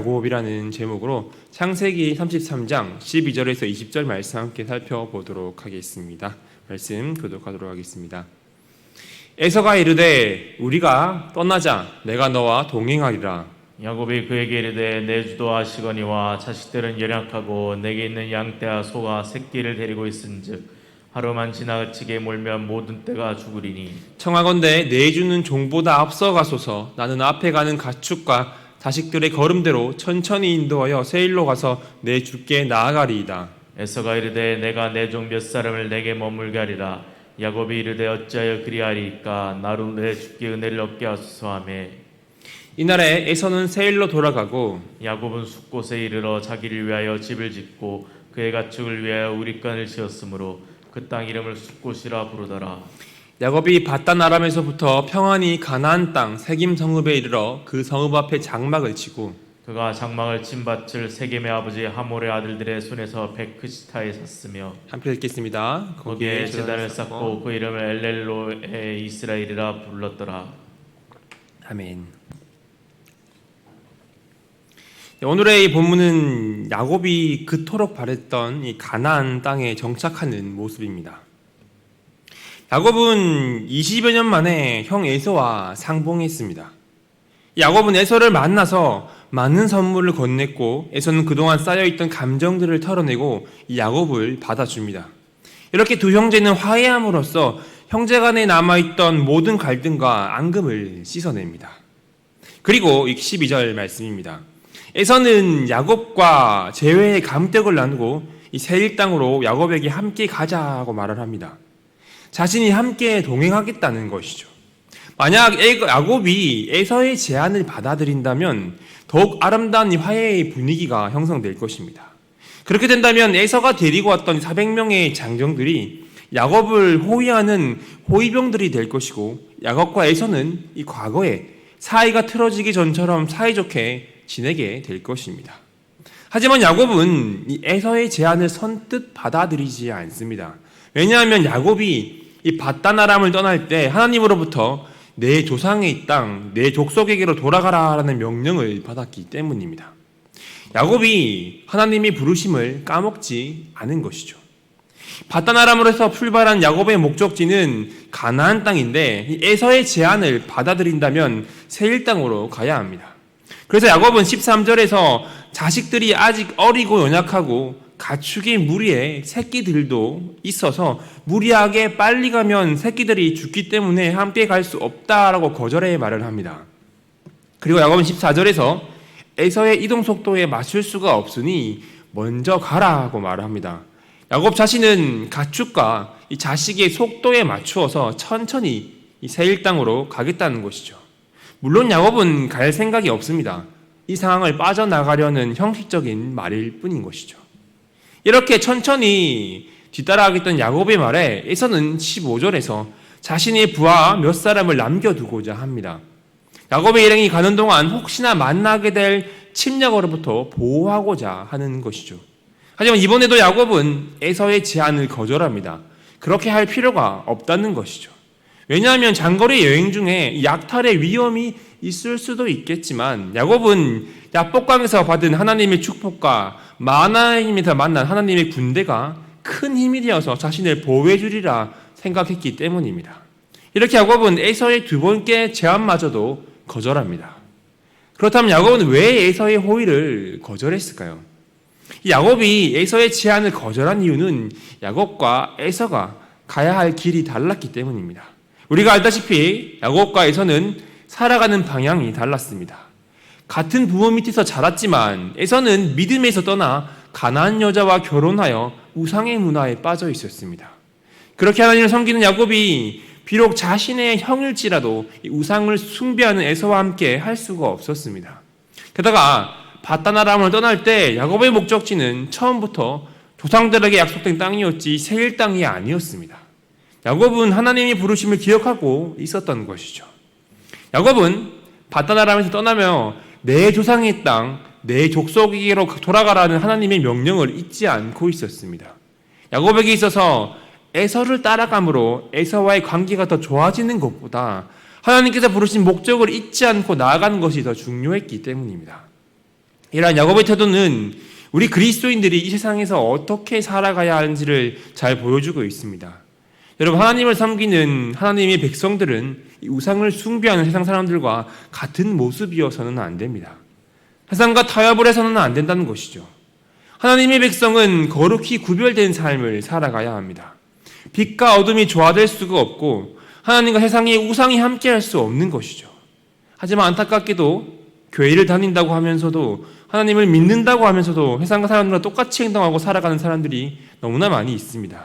야곱이라는 제목으로 창세기 33장 12절에서 20절 말씀 함께 살펴보도록 하겠습니다. 말씀 교독하도록 하겠습니다. 에서가 이르되 우리가 떠나자 내가 너와 동행하리라. 야곱이 그에게 이르되 내 주도와 시건이와 자식들은 연약하고 내게 있는 양떼와 소가 새끼를 데리고 있은즉 하루만 지나치게 몰면 모든 떼가 죽으리니 청하건대 내 주는 종보다 앞서 가소서. 나는 앞에 가는 가축과 자식들의 걸음대로 천천히 인도하여 세일로 가서 내 주께 나아가리이다. 에서가 이르되 내가 내 종 몇 사람을 내게 머물게 하리라. 야곱이 이르되 어찌하여 그리하리이까. 나로 내 주께 은혜를 얻게 하소서 하매 이날에 에서는 세일로 돌아가고 야곱은 숫곳에 이르러 자기를 위하여 집을 짓고 그의 가축을 위하여 우릿간을 지었으므로 그 땅 이름을 숫곳이라 부르더라. 야곱이 밧단 아람에서부터 평안히 가나안 땅 세김 성읍에 이르러 그 성읍 앞에 장막을 치고 그가 장막을 친 밭을 세겜의 아버지 하몰의 아들들의 손에서 베크시타에 샀으며 함께 읽겠습니다. 거기에 제단을 쌓고 그 이름을 엘렐로에 이스라엘이라 불렀더라. 아멘. 오늘의 이 본문은 야곱이 그토록 바랬던 이 가나안 땅에 정착하는 모습입니다. 야곱은 20여 년 만에 형 에서와 상봉했습니다. 야곱은 에서를 만나서 많은 선물을 건넸고 에서는 그동안 쌓여있던 감정들을 털어내고 이 야곱을 받아줍니다. 이렇게 두 형제는 화해함으로써 형제간에 남아있던 모든 갈등과 앙금을 씻어냅니다. 그리고 12절 말씀입니다. 에서는 야곱과 재회의 감격을 나누고 이 세일 땅으로 야곱에게 함께 가자고 말을 합니다. 자신이 함께 동행하겠다는 것이죠. 만약 야곱이 에서의 제안을 받아들인다면 더욱 아름다운 이 화해의 분위기가 형성될 것입니다. 그렇게 된다면 에서가 데리고 왔던 400명의 장정들이 야곱을 호위하는 호위병들이 될 것이고 야곱과 에서는 이 과거에 사이가 틀어지기 전처럼 사이좋게 지내게 될 것입니다. 하지만 야곱은 이 에서의 제안을 선뜻 받아들이지 않습니다. 왜냐하면 야곱이 이 밧단 아람을 떠날 때 하나님으로부터 내 조상의 땅, 내 족속에게로 돌아가라라는 명령을 받았기 때문입니다. 야곱이 하나님의 부르심을 까먹지 않은 것이죠. 밧단 아람으로서 출발한 야곱의 목적지는 가나안 땅인데 이 에서의 제안을 받아들인다면 세일 땅으로 가야 합니다. 그래서 야곱은 13절에서 자식들이 아직 어리고 연약하고 가축의 무리에 새끼들도 있어서 무리하게 빨리 가면 새끼들이 죽기 때문에 함께 갈 수 없다라고 거절해 말을 합니다. 그리고 야곱은 14절에서 에서의 이동 속도에 맞출 수가 없으니 먼저 가라고 말을 합니다. 야곱 자신은 가축과 이 자식의 속도에 맞추어서 천천히 이 세일 땅으로 가겠다는 것이죠. 물론 야곱은 갈 생각이 없습니다. 이 상황을 빠져나가려는 형식적인 말일 뿐인 것이죠. 이렇게 천천히 뒤따라가겠다는 야곱의 말에 에서는 15절에서 자신의 부하 몇 사람을 남겨두고자 합니다. 야곱의 일행이 가는 동안 혹시나 만나게 될 침략으로부터 보호하고자 하는 것이죠. 하지만 이번에도 야곱은 에서의 제안을 거절합니다. 그렇게 할 필요가 없다는 것이죠. 왜냐하면 장거리 여행 중에 약탈의 위험이 있을 수도 있겠지만 야곱은 야복강에서 받은 하나님의 축복과 마나임에서 만난 하나님의 군대가 큰 힘이 되어서 자신을 보호해 주리라 생각했기 때문입니다. 이렇게 야곱은 에서의 두 번째 제안마저도 거절합니다. 그렇다면 야곱은 왜 에서의 호의를 거절했을까요? 야곱이 에서의 제안을 거절한 이유는 야곱과 에서가 가야 할 길이 달랐기 때문입니다. 우리가 알다시피 야곱과 에서는 살아가는 방향이 달랐습니다. 같은 부모 밑에서 자랐지만 에서는 믿음에서 떠나 가나안 여자와 결혼하여 우상의 문화에 빠져 있었습니다. 그렇게 하나님을 섬기는 야곱이 비록 자신의 형일지라도 우상을 숭배하는 에서와 함께 할 수가 없었습니다. 게다가 밧단 아람을 떠날 때 야곱의 목적지는 처음부터 조상들에게 약속된 땅이었지 세일 땅이 아니었습니다. 야곱은 하나님의 부르심을 기억하고 있었던 것이죠. 야곱은 밧단 아람에서 떠나며 내 조상의 땅, 내 족속에게로 돌아가라는 하나님의 명령을 잊지 않고 있었습니다. 야곱에게 있어서 에서를 따라감으로 에서와의 관계가 더 좋아지는 것보다 하나님께서 부르신 목적을 잊지 않고 나아가는 것이 더 중요했기 때문입니다. 이러한 야곱의 태도는 우리 그리스도인들이 이 세상에서 어떻게 살아가야 하는지를 잘 보여주고 있습니다. 여러분, 하나님을 섬기는 하나님의 백성들은 이 우상을 숭배하는 세상 사람들과 같은 모습이어서는 안 됩니다. 세상과 타협을 해서는 안 된다는 것이죠. 하나님의 백성은 거룩히 구별된 삶을 살아가야 합니다. 빛과 어둠이 조화될 수가 없고 하나님과 세상의 우상이 함께할 수 없는 것이죠. 하지만 안타깝게도 교회를 다닌다고 하면서도 하나님을 믿는다고 하면서도 세상과 사람들과 똑같이 행동하고 살아가는 사람들이 너무나 많이 있습니다.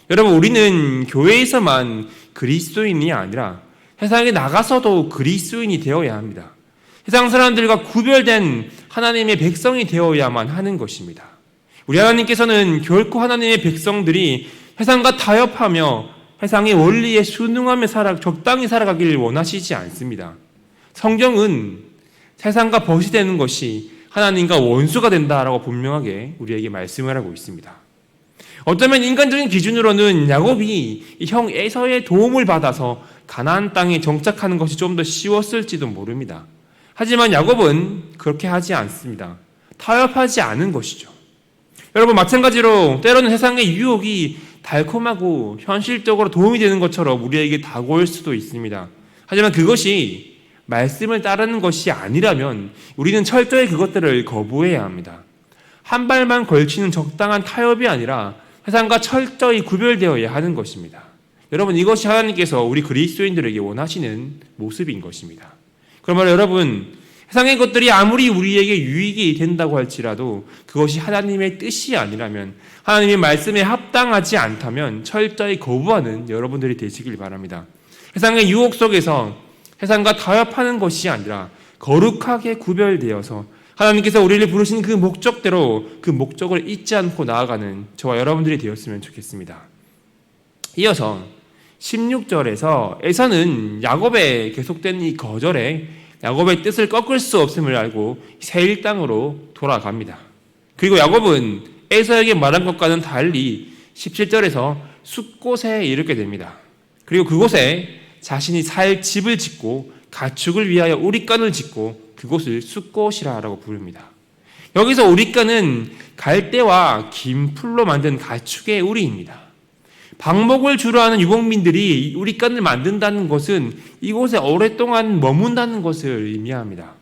여러분, 우리는 교회에서만 그리스도인이 아니라 세상에 나가서도 그리스도인이 되어야 합니다. 세상 사람들과 구별된 하나님의 백성이 되어야만 하는 것입니다. 우리 하나님께서는 결코 하나님의 백성들이 세상과 타협하며 세상의 원리에 순응하며 적당히 살아가기를 원하시지 않습니다. 성경은 세상과 벗이 되는 것이 하나님과 원수가 된다라고 분명하게 우리에게 말씀을 하고 있습니다. 어쩌면 인간적인 기준으로는 야곱이 형 에서의 도움을 받아서 가나안 땅에 정착하는 것이 좀 더 쉬웠을지도 모릅니다. 하지만 야곱은 그렇게 하지 않습니다. 타협하지 않은 것이죠. 여러분, 마찬가지로 때로는 세상의 유혹이 달콤하고 현실적으로 도움이 되는 것처럼 우리에게 다가올 수도 있습니다. 하지만 그것이 말씀을 따르는 것이 아니라면 우리는 철저히 그것들을 거부해야 합니다. 한 발만 걸치는 적당한 타협이 아니라 세상과 철저히 구별되어야 하는 것입니다. 여러분, 이것이 하나님께서 우리 그리스도인들에게 원하시는 모습인 것입니다. 그러면 여러분, 세상의 것들이 아무리 우리에게 유익이 된다고 할지라도 그것이 하나님의 뜻이 아니라면, 하나님의 말씀에 합당하지 않다면 철저히 거부하는 여러분들이 되시길 바랍니다. 세상의 유혹 속에서 세상과 타협하는 것이 아니라 거룩하게 구별되어서 하나님께서 우리를 부르신 그 목적대로 그 목적을 잊지 않고 나아가는 저와 여러분들이 되었으면 좋겠습니다. 이어서 16절에서 에서는 야곱의 계속된 이 거절에 야곱의 뜻을 꺾을 수 없음을 알고 세일 땅으로 돌아갑니다. 그리고 야곱은 에서에게 말한 것과는 달리 17절에서 숫곳에 이르게 됩니다. 그리고 그곳에 자신이 살 집을 짓고 가축을 위하여 우릿간을 짓고 그곳을 숫곳이라고 부릅니다. 여기서 우릿간은 갈대와 긴 풀로 만든 가축의 우리입니다. 방목을 주로 하는 유목민들이 우릿간을 만든다는 것은 이곳에 오랫동안 머문다는 것을 의미합니다.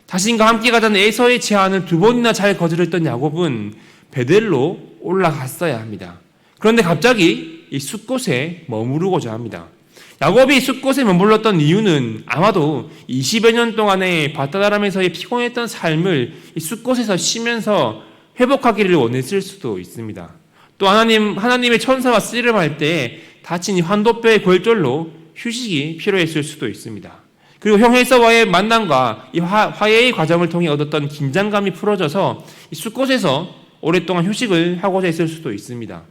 자신과 함께 가자는 에서의 제안을 2번이나 잘 거절했던 야곱은 베델로 올라갔어야 합니다. 그런데 갑자기 이 숫곳에 머무르고자 합니다. 야곱이 숫곳에 머물렀던 이유는 아마도 20여 년 동안의 바다다람에서의 피곤했던 삶을 이 숫곳에서 쉬면서 회복하기를 원했을 수도 있습니다. 또 하나님의 천사와 씨름할 때 다친 이 환도뼈의 골절로 휴식이 필요했을 수도 있습니다. 그리고 형 에서와의 만남과 이 화해의 과정을 통해 얻었던 긴장감이 풀어져서 이 숫곳에서 오랫동안 휴식을 하고자 했을 수도 있습니다.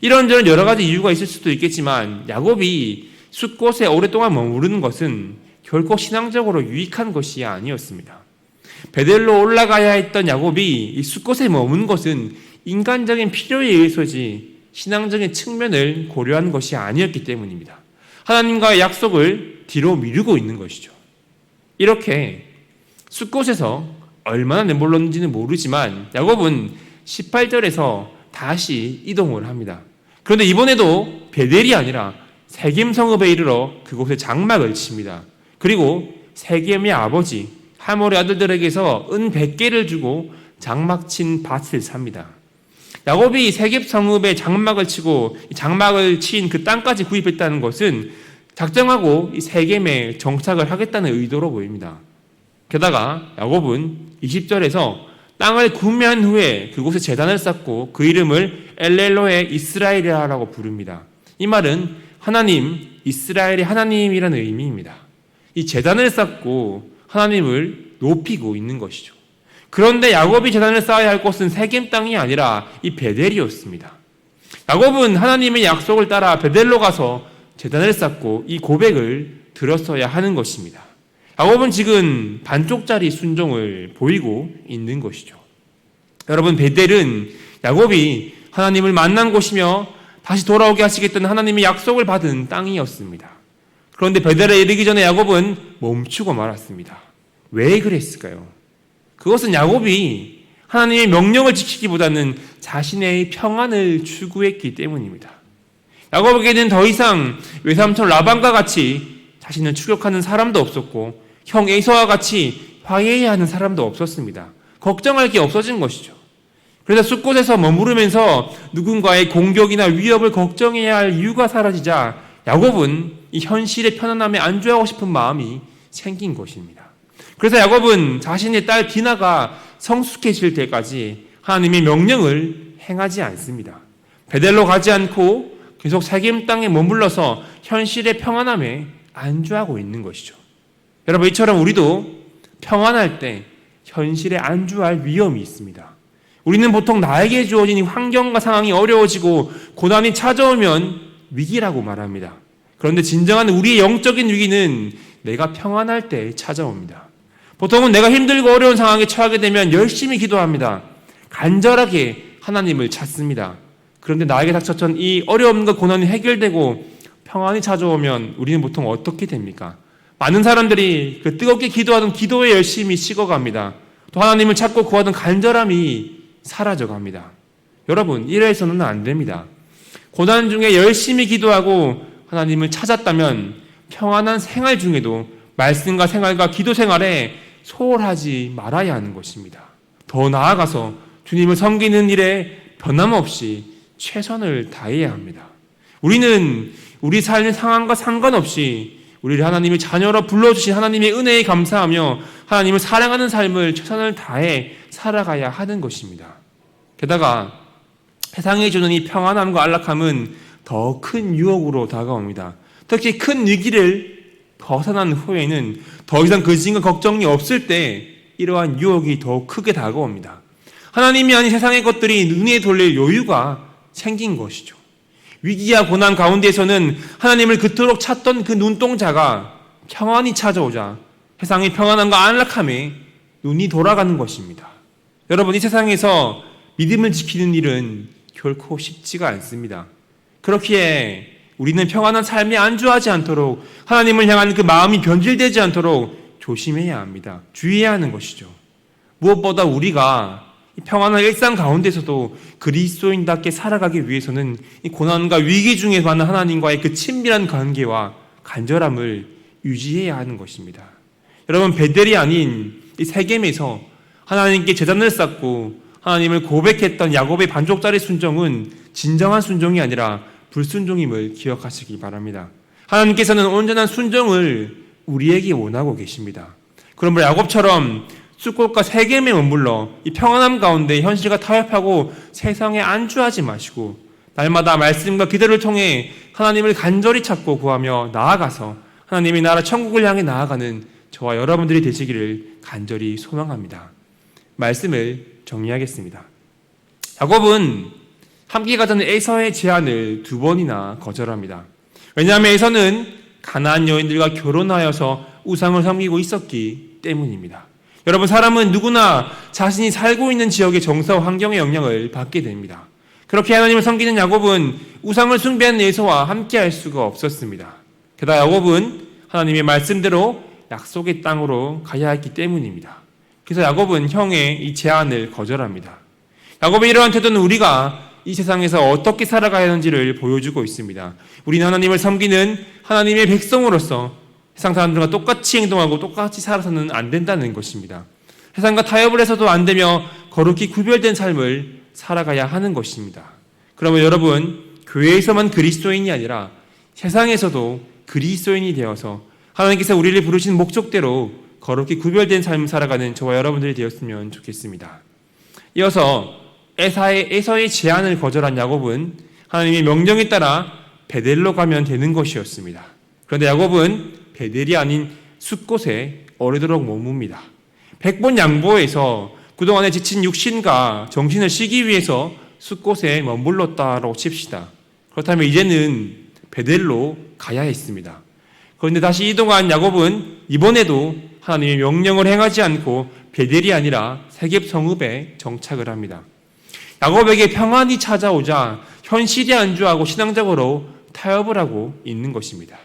이런저런 여러 가지 이유가 있을 수도 있겠지만 야곱이 숫곳에 오랫동안 머무르는 것은 결코 신앙적으로 유익한 것이 아니었습니다. 베델로 올라가야 했던 야곱이 이 숫곳에 머무는 것은 인간적인 필요에 의해서지 신앙적인 측면을 고려한 것이 아니었기 때문입니다. 하나님과의 약속을 뒤로 미루고 있는 것이죠. 이렇게 숫곳에서 얼마나 내몰랐는지는 모르지만 야곱은 18절에서 다시 이동을 합니다. 그런데 이번에도 베델이 아니라 세겜 성읍에 이르러 그곳에 장막을 칩니다. 그리고 세겜의 아버지 하몰의 아들들에게서 은 100개를 주고 장막 친 밭을 삽니다. 야곱이 세겜 성읍에 장막을 치고 장막을 친 그 땅까지 구입했다는 것은 작정하고 이 세겜에 정착을 하겠다는 의도로 보입니다. 게다가 야곱은 20절에서 땅을 구매한 후에 그곳에 제단을 쌓고 그 이름을 엘렐로의 이스라엘이라고 부릅니다. 이 말은 하나님, 이스라엘의 하나님이라는 의미입니다. 이 제단을 쌓고 하나님을 높이고 있는 것이죠. 그런데 야곱이 제단을 쌓아야 할 곳은 세겜 땅이 아니라 이 베델이었습니다. 야곱은 하나님의 약속을 따라 베델로 가서 제단을 쌓고 이 고백을 들었어야 하는 것입니다. 야곱은 지금 반쪽짜리 순종을 보이고 있는 것이죠. 여러분, 베델은 야곱이 하나님을 만난 곳이며 다시 돌아오게 하시겠다는 하나님의 약속을 받은 땅이었습니다. 그런데 베델에 이르기 전에 야곱은 멈추고 말았습니다. 왜 그랬을까요? 그것은 야곱이 하나님의 명령을 지키기보다는 자신의 평안을 추구했기 때문입니다. 야곱에게는 더 이상 외삼촌 라반과 같이 자신을 추격하는 사람도 없었고 형 에서와 같이 화해해야 하는 사람도 없었습니다. 걱정할 게 없어진 것이죠. 그래서 숲곳에서 머무르면서 누군가의 공격이나 위협을 걱정해야 할 이유가 사라지자 야곱은 이 현실의 편안함에 안주하고 싶은 마음이 생긴 것입니다. 그래서 야곱은 자신의 딸 디나가 성숙해질 때까지 하나님의 명령을 행하지 않습니다. 베델로 가지 않고 계속 세겜 땅에 머물러서 현실의 평안함에 안주하고 있는 것이죠. 여러분, 이처럼 우리도 평안할 때 현실에 안주할 위험이 있습니다. 우리는 보통 나에게 주어진 환경과 상황이 어려워지고 고난이 찾아오면 위기라고 말합니다. 그런데 진정한 우리의 영적인 위기는 내가 평안할 때 찾아옵니다. 보통은 내가 힘들고 어려운 상황에 처하게 되면 열심히 기도합니다. 간절하게 하나님을 찾습니다. 그런데 나에게 닥쳤던 이 어려움과 고난이 해결되고 평안이 찾아오면 우리는 보통 어떻게 됩니까? 많은 사람들이 그 뜨겁게 기도하던 기도에 열심히 식어갑니다. 또 하나님을 찾고 구하던 간절함이 사라져갑니다. 여러분, 이래서는 안 됩니다. 고난 중에 열심히 기도하고 하나님을 찾았다면 평안한 생활 중에도 말씀과 생활과 기도 생활에 소홀하지 말아야 하는 것입니다. 더 나아가서 주님을 섬기는 일에 변함없이 최선을 다해야 합니다. 우리는 우리 삶의 상황과 상관없이 우리를 하나님의 자녀로 불러주신 하나님의 은혜에 감사하며 하나님을 사랑하는 삶을 최선을 다해 살아가야 하는 것입니다. 게다가 세상이 주는 이 평안함과 안락함은 더 큰 유혹으로 다가옵니다. 특히 큰 위기를 벗어난 후에는 더 이상 근심과 걱정이 없을 때 이러한 유혹이 더 크게 다가옵니다. 하나님이 아닌 세상의 것들이 눈에 돌릴 여유가 생긴 것이죠. 위기와 고난 가운데에서는 하나님을 그토록 찾던 그 눈동자가 평안이 찾아오자 세상의 평안함과 안락함에 눈이 돌아가는 것입니다. 여러분, 이 세상에서 믿음을 지키는 일은 결코 쉽지가 않습니다. 그렇기에 우리는 평안한 삶에 안주하지 않도록 하나님을 향한 그 마음이 변질되지 않도록 조심해야 합니다. 주의해야 하는 것이죠. 무엇보다 우리가 이 평안한 일상 가운데서도 그리스도인답게 살아가기 위해서는 이 고난과 위기 중에 만난 하나님과의 그 친밀한 관계와 간절함을 유지해야 하는 것입니다. 여러분, 베델이 아닌 이 세겜에서 하나님께 제단을 쌓고 하나님을 고백했던 야곱의 반쪽짜리 순종은 진정한 순종이 아니라 불순종임을 기억하시기 바랍니다. 하나님께서는 온전한 순종을 우리에게 원하고 계십니다. 그러므로 야곱처럼 숫곳과 세겜에 머물러 이 평안함 가운데 현실과 타협하고 세상에 안주하지 마시고 날마다 말씀과 기도를 통해 하나님을 간절히 찾고 구하며 나아가서 하나님의 나라 천국을 향해 나아가는 저와 여러분들이 되시기를 간절히 소망합니다. 말씀을 정리하겠습니다. 야곱은 함께 가자는 에서의 제안을 2번이나 거절합니다. 왜냐하면 에서는 가나안 여인들과 결혼하여서 우상을 섬기고 있었기 때문입니다. 여러분, 사람은 누구나 자신이 살고 있는 지역의 정서와 환경의 영향을 받게 됩니다. 그렇게 하나님을 섬기는 야곱은 우상을 숭배하는 에서와 함께할 수가 없었습니다. 게다가 야곱은 하나님의 말씀대로 약속의 땅으로 가야 했기 때문입니다. 그래서 야곱은 형의 이 제안을 거절합니다. 야곱의 이러한 태도는 우리가 이 세상에서 어떻게 살아가야 하는지를 보여주고 있습니다. 우리는 하나님을 섬기는 하나님의 백성으로서 세상 사람들과 똑같이 행동하고 똑같이 살아서는 안 된다는 것입니다. 세상과 타협을 해서도 안 되며 거룩히 구별된 삶을 살아가야 하는 것입니다. 그러면 여러분, 교회에서만 그리스도인이 아니라 세상에서도 그리스도인이 되어서 하나님께서 우리를 부르신 목적대로 거룩히 구별된 삶을 살아가는 저와 여러분들이 되었으면 좋겠습니다. 이어서 에서의 제안을 거절한 야곱은 하나님의 명령에 따라 베델로 가면 되는 것이었습니다. 그런데 야곱은 베델이 아닌 숫곳에 오래도록 머뭅니다. 100번 양보해서 그동안에 지친 육신과 정신을 쉬기 위해서 숫곳에 머물렀다라고 칩시다. 그렇다면 이제는 베델로 가야 했습니다. 그런데 다시 이동한 야곱은 이번에도 하나님의 명령을 행하지 않고 베델이 아니라 세겜 성읍에 정착을 합니다. 야곱에게 평안이 찾아오자 현실에 안주하고 신앙적으로 타협을 하고 있는 것입니다.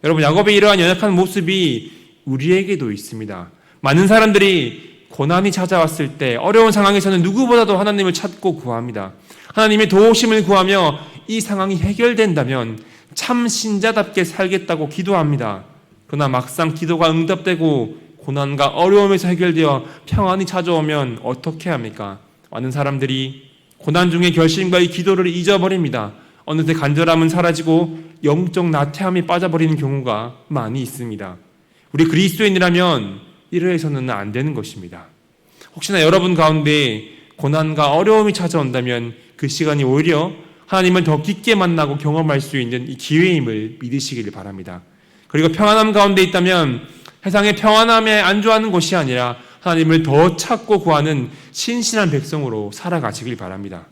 여러분, 야곱의 이러한 연약한 모습이 우리에게도 있습니다. 많은 사람들이 고난이 찾아왔을 때 어려운 상황에서는 누구보다도 하나님을 찾고 구합니다. 하나님의 도우심을 구하며 이 상황이 해결된다면 참 신자답게 살겠다고 기도합니다. 그러나 막상 기도가 응답되고 고난과 어려움에서 해결되어 평안이 찾아오면 어떻게 합니까? 많은 사람들이 고난 중에 결심과 이 기도를 잊어버립니다. 어느새 간절함은 사라지고 영적 나태함에 빠져버리는 경우가 많이 있습니다. 우리 그리스도인이라면 이러해서는 안 되는 것입니다. 혹시나 여러분 가운데 고난과 어려움이 찾아온다면 그 시간이 오히려 하나님을 더 깊게 만나고 경험할 수 있는 이 기회임을 믿으시길 바랍니다. 그리고 평안함 가운데 있다면 세상의 평안함에 안주하는 것이 아니라 하나님을 더 찾고 구하는 신실한 백성으로 살아가시길 바랍니다.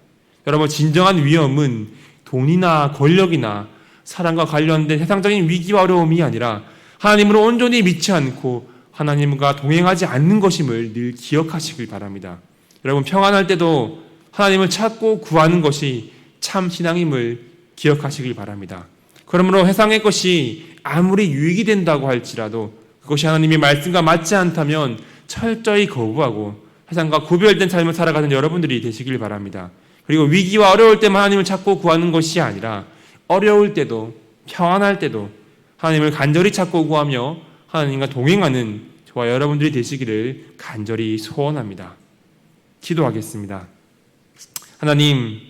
여러분, 진정한 위험은 돈이나 권력이나 사랑과 관련된 세상적인 위기와 어려움이 아니라 하나님으로 온전히 믿지 않고 하나님과 동행하지 않는 것임을 늘 기억하시길 바랍니다. 여러분, 평안할 때도 하나님을 찾고 구하는 것이 참 신앙임을 기억하시길 바랍니다. 그러므로 세상의 것이 아무리 유익이 된다고 할지라도 그것이 하나님의 말씀과 맞지 않다면 철저히 거부하고 세상과 구별된 삶을 살아가는 여러분들이 되시길 바랍니다. 그리고 위기와 어려울 때만 하나님을 찾고 구하는 것이 아니라 어려울 때도 평안할 때도 하나님을 간절히 찾고 구하며 하나님과 동행하는 저와 여러분들이 되시기를 간절히 소원합니다. 기도하겠습니다. 하나님,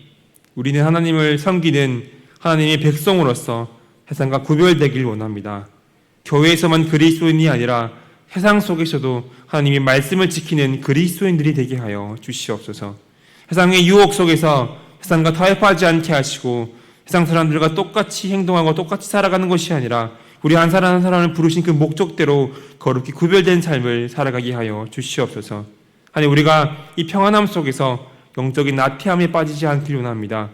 우리는 하나님을 섬기는 하나님의 백성으로서 세상과 구별되길 원합니다. 교회에서만 그리스도인이 아니라 세상 속에서도 하나님의 말씀을 지키는 그리스도인들이 되게 하여 주시옵소서. 세상의 유혹 속에서 세상과 타협하지 않게 하시고 세상 사람들과 똑같이 행동하고 똑같이 살아가는 것이 아니라 우리 한 사람 한 사람을 부르신 그 목적대로 거룩히 구별된 삶을 살아가게 하여 주시옵소서. 하나님, 우리가 이 평안함 속에서 영적인 나태함에 빠지지 않길 원합니다.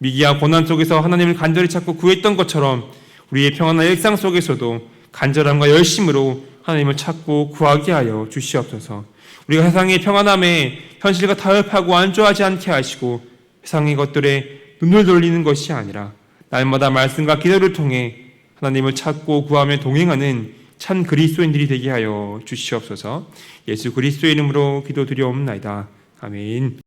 위기와 고난 속에서 하나님을 간절히 찾고 구했던 것처럼 우리의 평안한 일상 속에서도 간절함과 열심으로 하나님을 찾고 구하게 하여 주시옵소서. 우리가 세상의 평안함에 현실과 타협하고 안주하지 않게 하시고 세상의 것들에 눈을 돌리는 것이 아니라 날마다 말씀과 기도를 통해 하나님을 찾고 구하며 동행하는 참 그리스도인들이 되게 하여 주시옵소서. 예수 그리스도의 이름으로 기도드리옵나이다. 아멘.